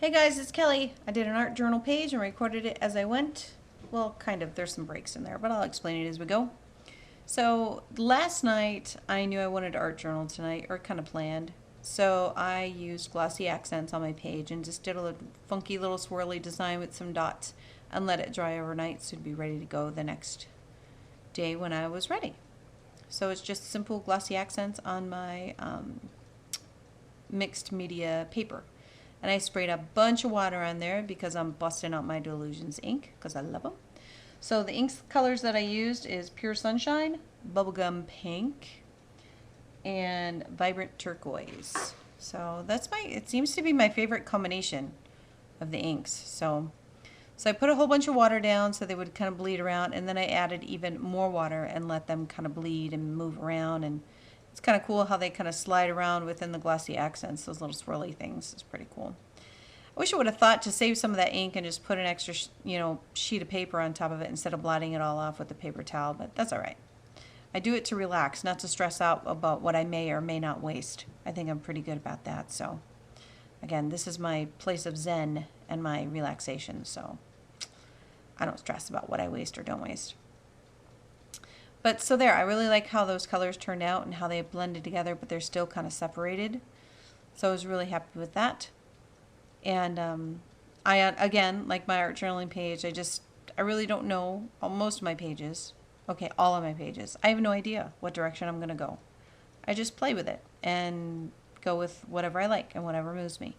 Hey guys, it's Kelly. I did an art journal page and recorded it as I went. Well, kind of. There's some breaks in there, but I'll explain it as we go. So last night I knew I wanted to art journal tonight, or kind of planned. So I used glossy accents on my page and just did a funky little swirly design with some dots and let it dry overnight so it'd be ready to go the next day when I was ready. So it's just simple glossy accents on my mixed media paper. And I sprayed a bunch of water on there because I'm busting out my Dylusions ink because I love them. So the ink colors that I used is Pure Sunshine, Bubblegum Pink, and Vibrant Turquoise. So that's it seems to be my favorite combination of the inks. So I put a whole bunch of water down so they would kind of bleed around, and then I added even more water and let them kind of bleed and move around. And it's kind of cool how they kind of slide around within the glossy accents, those little swirly things. It's pretty cool. I wish I would have thought to save some of that ink and just put an extra, sheet of paper on top of it instead of blotting it all off with the paper towel, but that's all right. I do it to relax, not to stress out about what I may or may not waste. I think I'm pretty good about that. So, again, this is my place of zen and my relaxation, so I don't stress about what I waste or don't waste. But so there, I really like how those colors turned out and how they blended together, but they're still kind of separated. So I was really happy with that. And I, again, like my art journaling page, I really don't know most of my pages. Okay, all of my pages. I have no idea what direction I'm going to go. I just play with it and go with whatever I like and whatever moves me.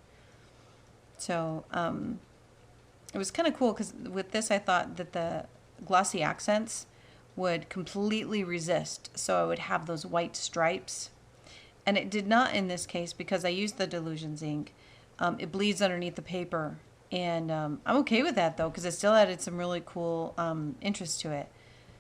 So it was kind of cool because with this I thought that the glossy accents would completely resist. So I would have those white stripes. And it did not in this case because I used the Dylusions ink. It bleeds underneath the paper, and I'm okay with that though because it still added some really cool interest to it.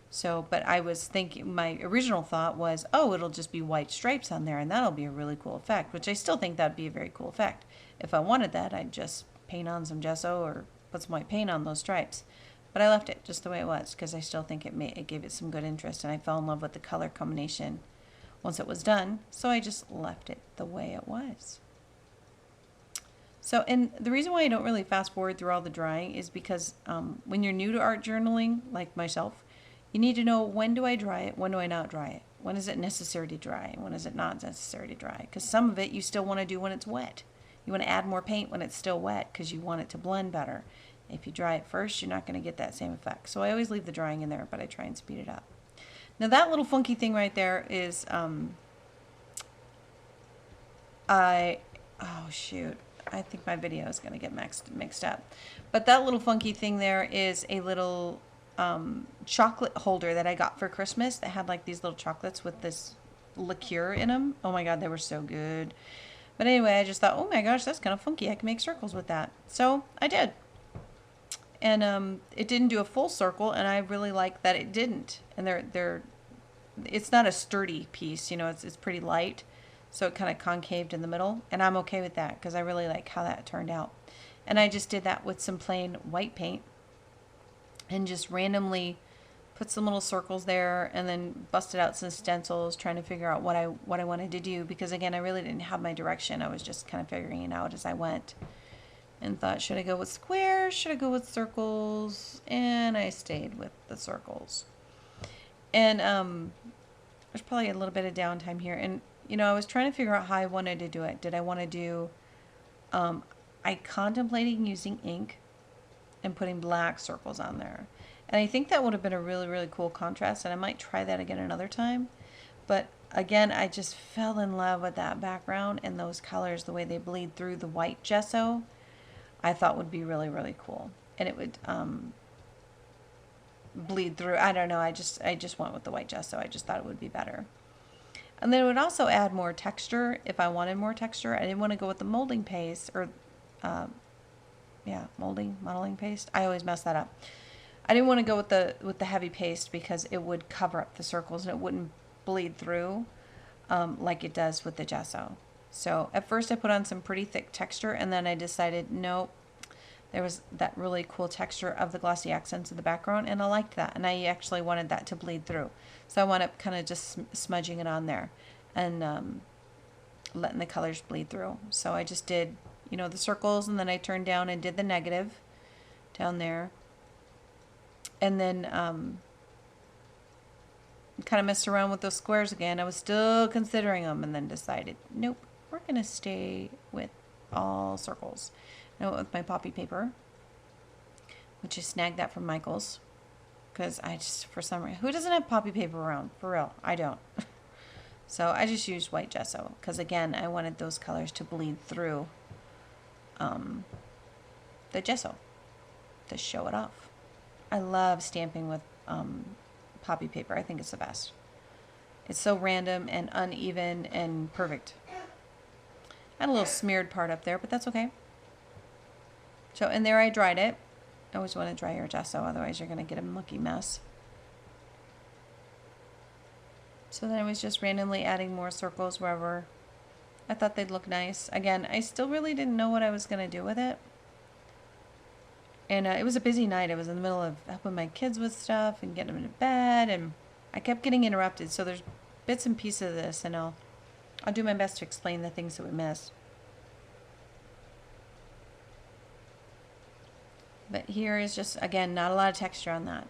So, but I was thinking, my original thought was, oh, it'll just be white stripes on there and that'll be a really cool effect, which I still think that'd be a very cool effect. If I wanted that, I'd just paint on some gesso or put some white paint on those stripes. But I left it just the way it was because I still think it gave it some good interest, and I fell in love with the color combination once it was done, so I just left it the way it was. So, and the reason why I don't really fast forward through all the drying is because when you're new to art journaling, like myself, you need to know, when do I dry it, when do I not dry it? When is it necessary to dry, when is it not necessary to dry? Because some of it you still want to do when it's wet. You want to add more paint when it's still wet because you want it to blend better. If you dry it first, you're not going to get that same effect. So I always leave the drying in there, but I try and speed it up. Now that little funky thing right there is, oh shoot. I think my video is going to get mixed up. But that little funky thing there is a little chocolate holder that I got for Christmas that had like these little chocolates with this liqueur in them. Oh my god, they were so good. But anyway, I just thought, oh my gosh, that's kind of funky. I can make circles with that. So I did. And it didn't do a full circle, and I really like that it didn't. And it's not a sturdy piece, it's pretty light. So it kind of concaved in the middle, and I'm okay with that because I really like how that turned out. And I just did that with some plain white paint and just randomly put some little circles there and then busted out some stencils trying to figure out what I wanted to do, because again, I really didn't have my direction. I was just kind of figuring it out as I went and thought, should I go with squares? Should I go with circles? And I stayed with the circles. And there's probably a little bit of downtime here, and I was trying to figure out how I wanted to do it. Did I want to do, I contemplated using ink and putting black circles on there. And I think that would have been a really, really cool contrast, and I might try that again another time. But again, I just fell in love with that background and those colors, the way they bleed through the white gesso, I thought would be really, really cool. And it would bleed through, I don't know, I just went with the white gesso. I just thought it would be better. And then it would also add more texture if I wanted more texture. I didn't want to go with the molding paste, or, modeling paste. I always mess that up. I didn't want to go with the heavy paste because it would cover up the circles and it wouldn't bleed through like it does with the gesso. So at first I put on some pretty thick texture, and then I decided, nope, there was that really cool texture of the glossy accents of the background, and I liked that, and I actually wanted that to bleed through. So I wound up kind of just smudging it on there and letting the colors bleed through. So I just did you know, the circles, and then I turned down and did the negative down there. And then kind of messed around with those squares again. I was still considering them, and then decided, nope, we're going to stay with all circles. I went with my poppy paper, which I snagged that from Michael's, because I just, for some reason, who doesn't have poppy paper around? For real, I don't. So I just used white gesso, because again, I wanted those colors to bleed through the gesso to show it off. I love stamping with poppy paper. I think it's the best. It's so random and uneven and perfect. I had a little smeared part up there, but that's okay. So, and there I dried it. I always want to dry your gesso, otherwise you're going to get a mucky mess. So then I was just randomly adding more circles wherever I thought they'd look nice. Again, I still really didn't know what I was going to do with it. And it was a busy night. I was in the middle of helping my kids with stuff and getting them to bed, and I kept getting interrupted. So there's bits and pieces of this, and I'll do my best to explain the things that we missed. But here is just, again, not a lot of texture on that.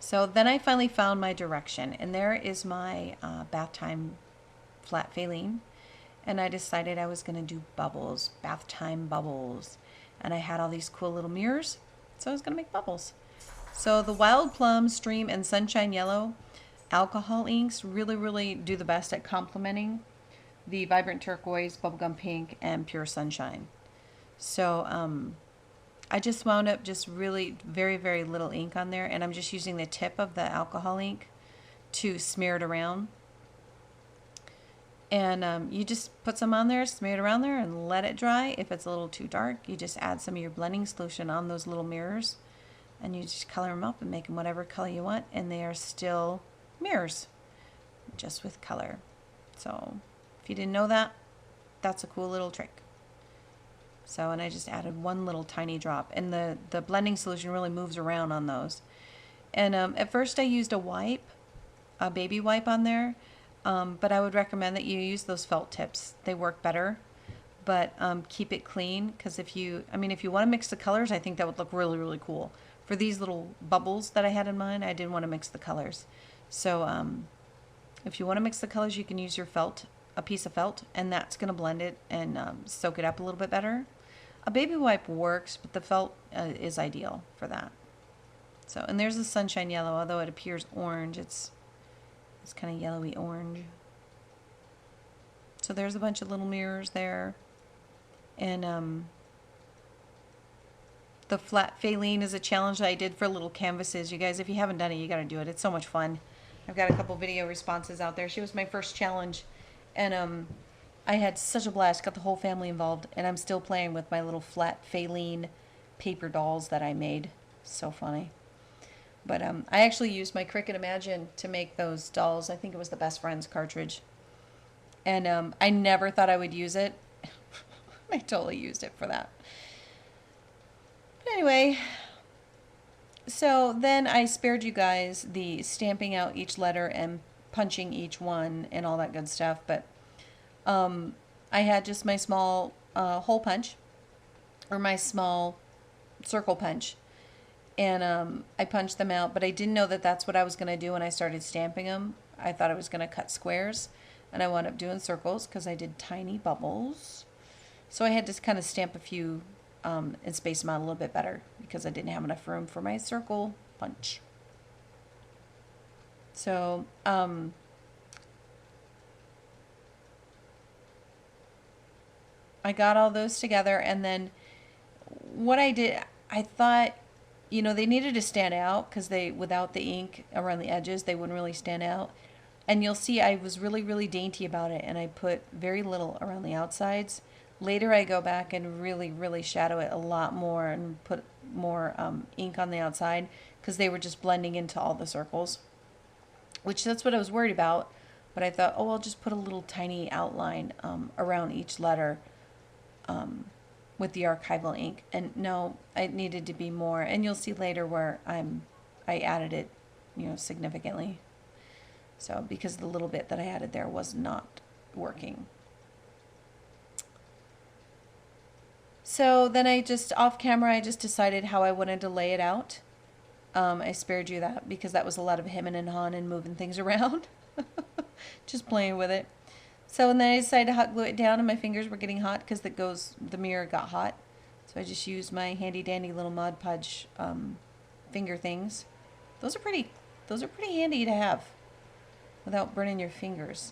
So then I finally found my direction, and there is my bath time flat Faline. And I decided I was going to do bubbles, bath time bubbles. And I had all these cool little mirrors, so I was going to make bubbles. So the Wild Plum, Stream, and Sunshine Yellow alcohol inks really do the best at complementing the Vibrant Turquoise, Bubblegum Pink, and Pure Sunshine. So I just wound up just really very little ink on there, and I'm just using the tip of the alcohol ink to smear it around. And you just put some on there, smear it around there, and let it dry. If it's a little too dark, you just add some of your blending solution on those little mirrors, and you just color them up and make them whatever color you want, and they are still mirrors, just with color. So if you didn't know that, that's a cool little trick. So, and I just added one little tiny drop, and the blending solution really moves around on those. And at first I used a wipe, a baby wipe on there. But I would recommend that you use those felt tips. They work better, but keep it clean, because if you want to mix the colors, I think that would look really cool. For these little bubbles that I had in mind, I didn't want to mix the colors. So if you want to mix the colors, you can use your felt, a piece of felt, and that's going to blend it and soak it up a little bit better. A baby wipe works, but the felt is ideal for that. So, and there's the Sunshine Yellow, although it appears orange, it's kind of yellowy orange. So there's a bunch of little mirrors there. And the flat Faline is a challenge that I did for little canvases. You guys, if you haven't done it, you got to do it. It's so much fun. I've got a couple video responses out there. She was my first challenge. And I had such a blast. Got the whole family involved. And I'm still playing with my little flat Faline paper dolls that I made. So funny. But I actually used my Cricut Imagine to make those dolls. I think it was the Best Friends cartridge. And I never thought I would use it. I totally used it for that. But anyway, so then I spared you guys the stamping out each letter and punching each one and all that good stuff. But I had just my small hole punch, or my small circle punch. And I punched them out, but I didn't know that that's what I was going to do when I started stamping them. I thought I was going to cut squares, and I wound up doing circles because I did tiny bubbles. So I had to kind of stamp a few and space them out a little bit better because I didn't have enough room for my circle punch. So I got all those together, and then what I did, I thought, you know, they needed to stand out because without the ink around the edges, they wouldn't really stand out. And you'll see I was really dainty about it, and I put very little around the outsides. Later I go back and really shadow it a lot more and put more ink on the outside because they were just blending into all the circles, which that's what I was worried about. But I thought, oh, I'll just put a little tiny outline around each letter with the archival ink. And no, it needed to be more, and you'll see later where I added it, you know, significantly. So because the little bit that I added there was not working. So then I just, off camera, I just decided how I wanted to lay it out. I spared you that because that was a lot of hemming and hawing and moving things around. Just playing with it. So and then I decided to hot glue it down, and my fingers were getting hot because the mirror got hot. So I just used my handy dandy little Mod Podge finger things. Those are pretty handy to have without burning your fingers.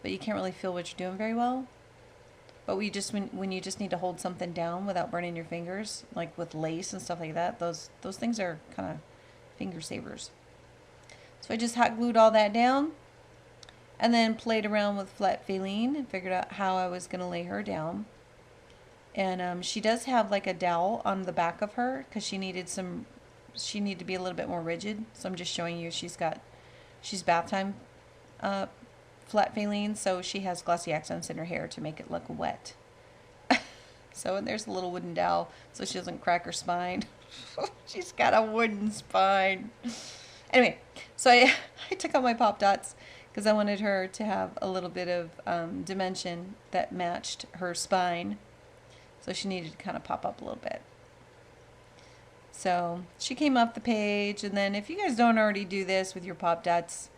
But you can't really feel what you're doing very well. But when you just need to hold something down without burning your fingers, like with lace and stuff like that, those things are kind of finger savers. So I just hot glued all that down, and then played around with flat Feline and figured out how I was going to lay her down. And she does have like a dowel on the back of her because she needed to be a little bit more rigid. So I'm just showing you she's bath time flat Feline, so she has glossy accents in her hair to make it look wet. So, and there's a little wooden dowel so she doesn't crack her spine. She's got a wooden spine. Anyway, so I took out my pop dots because I wanted her to have a little bit of dimension that matched her spine. So she needed to kind of pop up a little bit. So she came off the page, and then if you guys don't already do this with your pop dots,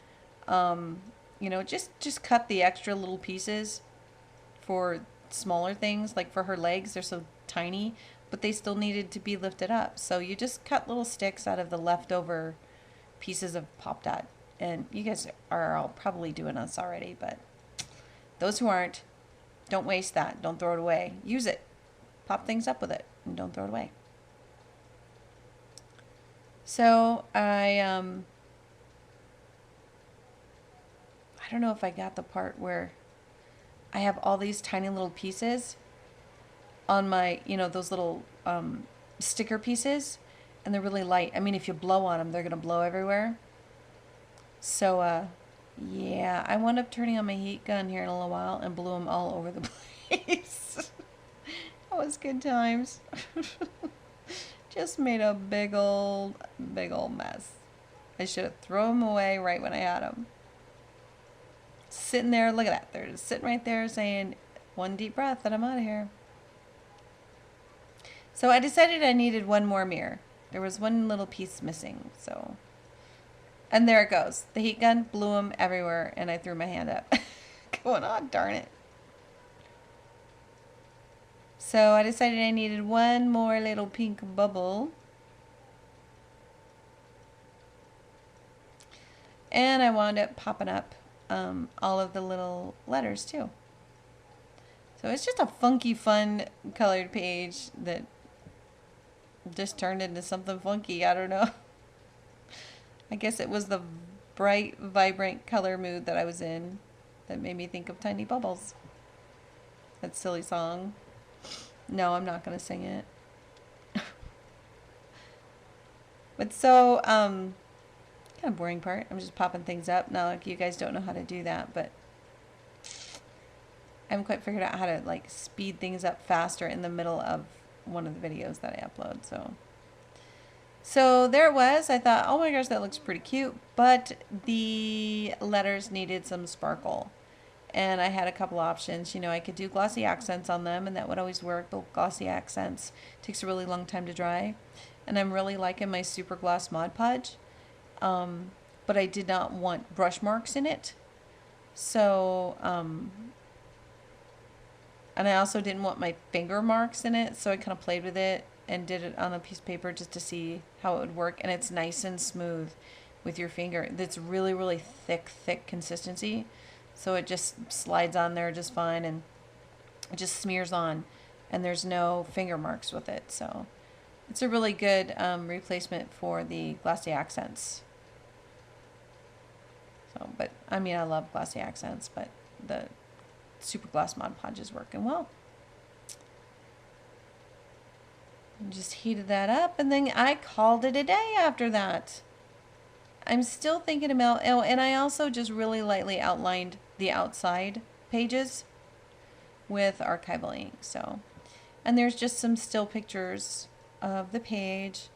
you know, just cut the extra little pieces for smaller things. Like for her legs, they're so tiny, but they still needed to be lifted up. So you just cut little sticks out of the leftover pieces of pop dot. And you guys are all probably doing this already, but those who aren't, don't waste that. Don't throw it away. Use it. Pop things up with it, and don't throw it away. So I don't know if I got the part where I have all these tiny little pieces on my, you know, those little sticker pieces, and they're really light. I mean, if you blow on them, they're going to blow everywhere. So, yeah, I wound up turning on my heat gun here in a little while and blew them all over the place. That was good times. Just made a big old mess. I should have thrown them away right when I had them. Sitting there, look at that. They're just sitting right there saying, one deep breath and I'm out of here. So I decided I needed one more mirror. There was one little piece missing, so. And there it goes. The heat gun blew them everywhere, and I threw my hand up. Going on, darn it. So I decided I needed one more little pink bubble. And I wound up popping up all of the little letters too. So it's just a funky, fun colored page that just turned into something funky. I don't know. I guess it was the bright, vibrant color mood that I was in that made me think of Tiny Bubbles. That silly song. No, I'm not going to sing it. But so, kind of boring part. I'm just popping things up. Now, like, you guys don't know how to do that, but I haven't quite figured out how to, like, speed things up faster in the middle of one of the videos that I upload, So there it was. I thought, oh my gosh, that looks pretty cute, but the letters needed some sparkle. And I had a couple options. You know, I could do glossy accents on them, and that would always work, but glossy accents takes a really long time to dry. And I'm really liking my Super Gloss Mod Podge, but I did not want brush marks in it. So, and I also didn't want my finger marks in it, so I kind of played with it and did it on a piece of paper just to see how it would work. And it's nice and smooth with your finger. It's really, really thick consistency. So it just slides on there just fine, and it just smears on, and there's no finger marks with it. So it's a really good replacement for the glossy accents. So, but I mean, I love glossy accents, but the Super Gloss Mod Podge is working well. And just heated that up, and then I called it a day after that. I'm still thinking about, oh, and I also just really lightly outlined the outside pages with archival ink. So, and there's just some still pictures of the page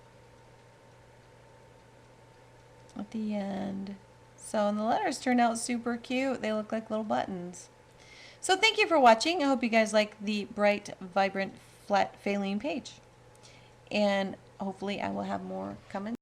at the end. So, and the letters turned out super cute. They look like little buttons. So thank you for watching. I hope you guys like the bright, vibrant flat Faline page. And hopefully I will have more coming.